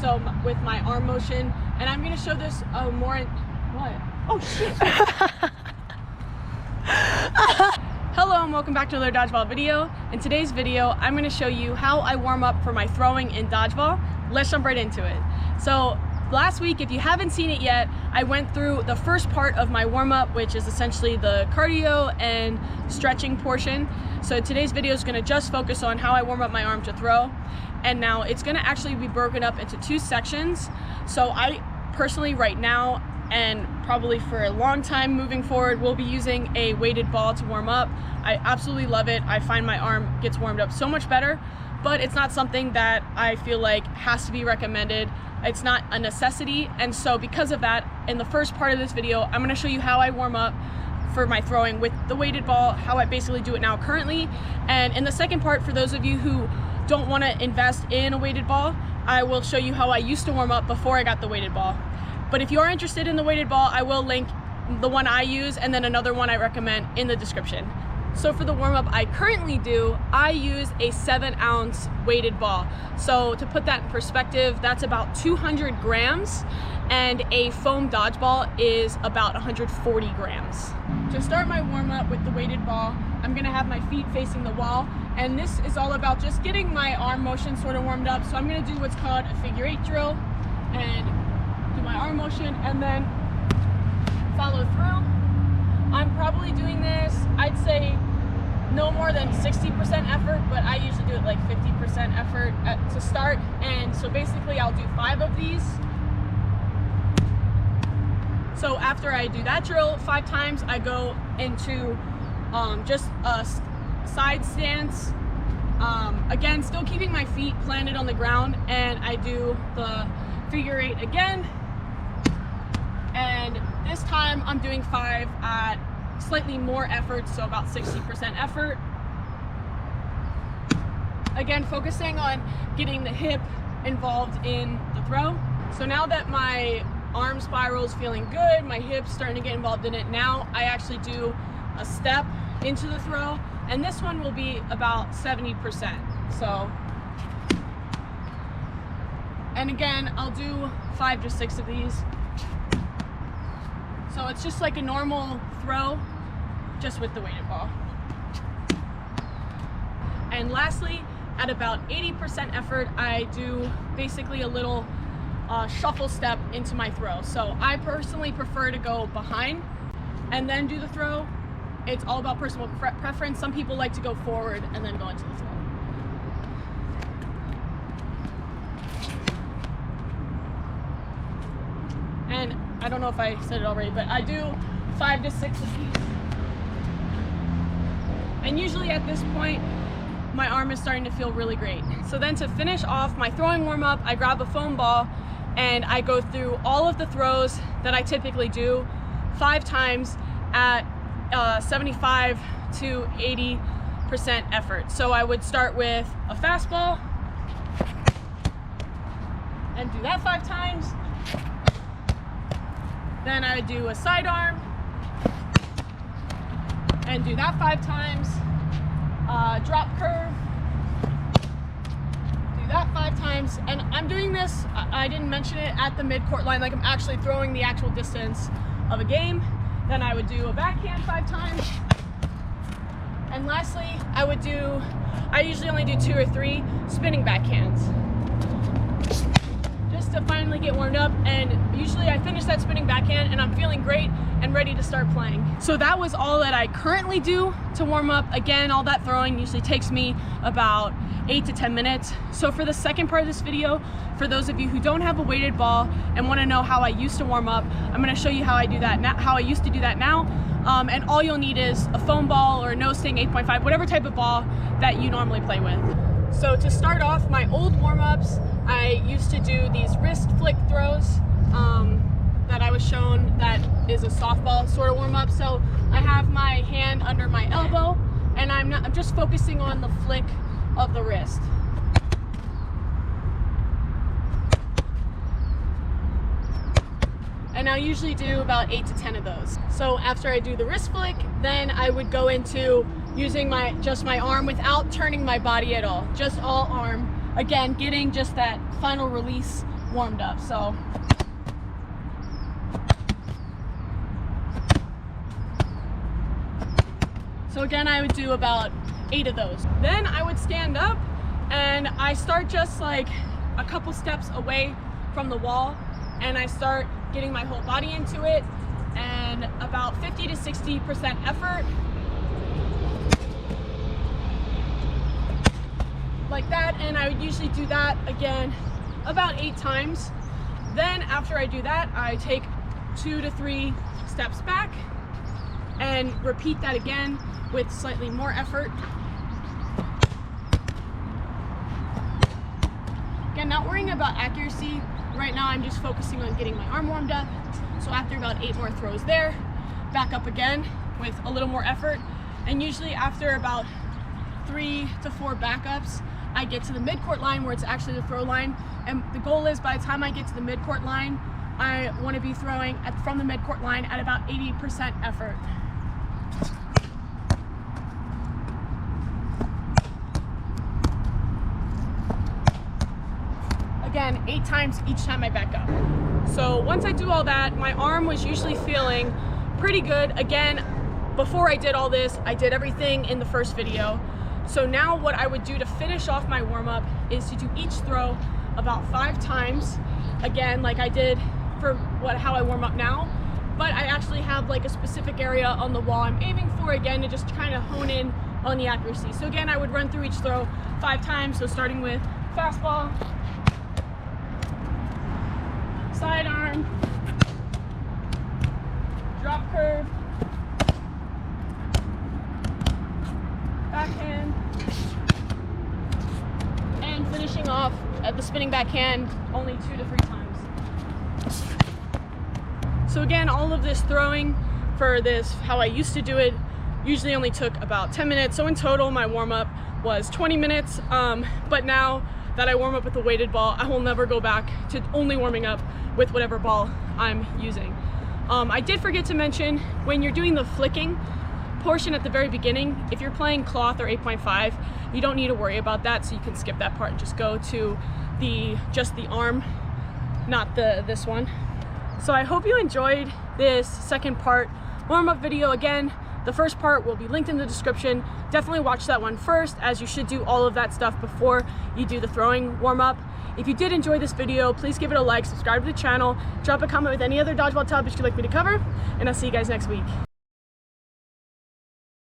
so with my arm motion, and I'm going to show this more in, what? Oh shit! Hello and welcome back to another dodgeball video. In today's video, I'm going to show you how I warm up for my throwing in dodgeball. Let's jump right into it. So last week, if you haven't seen it yet, I went through the first part of my warm-up, which is essentially the cardio and stretching portion. So today's video is going to just focus on how I warm up my arm to throw. And now it's going to actually be broken up into two sections. So I personally right now, and probably for a long time moving forward, will be using a weighted ball to warm up. I absolutely love it. I find my arm gets warmed up so much better, but it's not something that I feel like has to be recommended. It's not a necessity, and so because of that, in the first part of this video, I'm going to show you how I warm up for my throwing with the weighted ball, how I basically do it now currently. And in the second part, for those of you who don't want to invest in a weighted ball, I will show you how I used to warm up before I got the weighted ball. But if you are interested in the weighted ball, I will link the one I use and then another one I recommend in the description. So for the warm-up I currently do, I use a 7-ounce weighted ball. So to put that in perspective, that's about 200 grams, and a foam dodgeball is about 140 grams. To start my warm-up with the weighted ball, I'm gonna have my feet facing the wall, and this is all about just getting my arm motion sort of warmed up. So I'm gonna do what's called a figure 8 drill, and do my arm motion, and then follow through. I'm probably doing this, I'd say, no more than 60% effort, but I usually do it like 50% effort to start. And so basically I'll do 5 of these. So after I do that drill 5 times, I go into just a side stance. Again, still keeping my feet planted on the ground, and I do the figure 8 again. And this time I'm doing 5 at slightly more effort, so about 60% effort. Again, focusing on getting the hip involved in the throw. So now that my arm spiral is feeling good, my hip's starting to get involved in it, now I actually do a step into the throw, and this one will be about 70%. So, and again, I'll do 5 to 6 of these. So it's just like a normal throw, just with the weighted ball. And lastly, at about 80% effort, I do basically a little shuffle step into my throw. So I personally prefer to go behind and then do the throw. It's all about personal preference. Some people like to go forward and then go into the throw. And I don't know if I said it already, but I do 5 to 6 of these. And usually at this point, my arm is starting to feel really great. So then to finish off my throwing warm-up, I grab a foam ball and I go through all of the throws that I typically do 5 times at 75 to 80% effort. So I would start with a fastball and do that 5 times. Then I would do a sidearm and do that 5 times. Drop curve, do that 5 times. And I'm doing this, I didn't mention it, at the midcourt line, like I'm actually throwing the actual distance of a game. Then I would do a backhand 5 times. And lastly, I usually only do 2 or 3 spinning backhands, just to finally get warmed up. And usually I finish that spinning backhand and I'm feeling great and ready to start playing. So that was all that I currently do to warm up. Again, all that throwing usually takes me about 8 to 10 minutes. So for the second part of this video, for those of you who don't have a weighted ball and want to know how I used to warm up, I'm going to show you how I do that now, how I used to do that now. And all you'll need is a foam ball or a no sting 8.5, whatever type of ball that you normally play with. So to start off my old warm-ups, I used to do these wrist flick throws that I was shown, that is a softball sort of warm-up. So I have my hand under my elbow and I'm just focusing on the flick of the wrist. And I usually do about 8 to 10 of those. So after I do the wrist flick, then I would go into using just my arm without turning my body at all, just all arm. Again, getting just that final release warmed up. So again, I would do about 8 of those. Then I would stand up and I start just like a couple steps away from the wall, and I start getting my whole body into it, and about 50 to 60% effort. Like that, and I would usually do that again about 8 times. Then after I do that, I take 2 to 3 steps back and repeat that again with slightly more effort. Again, not worrying about accuracy. Right now I'm just focusing on getting my arm warmed up. So after about 8 more throws there, back up again with a little more effort. And usually after about 3 to 4 backups, I get to the midcourt line where it's actually the throw line. And the goal is by the time I get to the midcourt line, I want to be throwing from the midcourt line at about 80% effort. Again, 8 times each time I back up. So once I do all that, my arm was usually feeling pretty good. Again, before I did all this, I did everything in the first video. So now what I would do to finish off my warm-up is to do each throw about 5 times. Again, like I did for how I warm up now, but I actually have like a specific area on the wall I'm aiming for, again, to just kind of hone in on the accuracy. So again, I would run through each throw 5 times. So starting with fastball, sidearm, drop curve, backhand, and finishing off at the spinning backhand only 2 to 3 times. So again, all of this throwing for this, how I used to do it, usually only took about 10 minutes. So in total, my warm-up was 20 minutes. But now that I warm up with a weighted ball, I will never go back to only warming up with whatever ball I'm using. I did forget to mention, when you're doing the flicking portion at the very beginning, if you're playing cloth or 8.5, you don't need to worry about that, so you can skip that part and just go to just the arm, not this one. So I hope you enjoyed this second part warm-up video. Again, the first part will be linked in the description. Definitely watch that one first, as you should do all of that stuff before you do the throwing warm-up. If you did enjoy this video, please give it a like, subscribe to the channel, drop a comment with any other dodgeball topics you'd like me to cover, and I'll see you guys next week.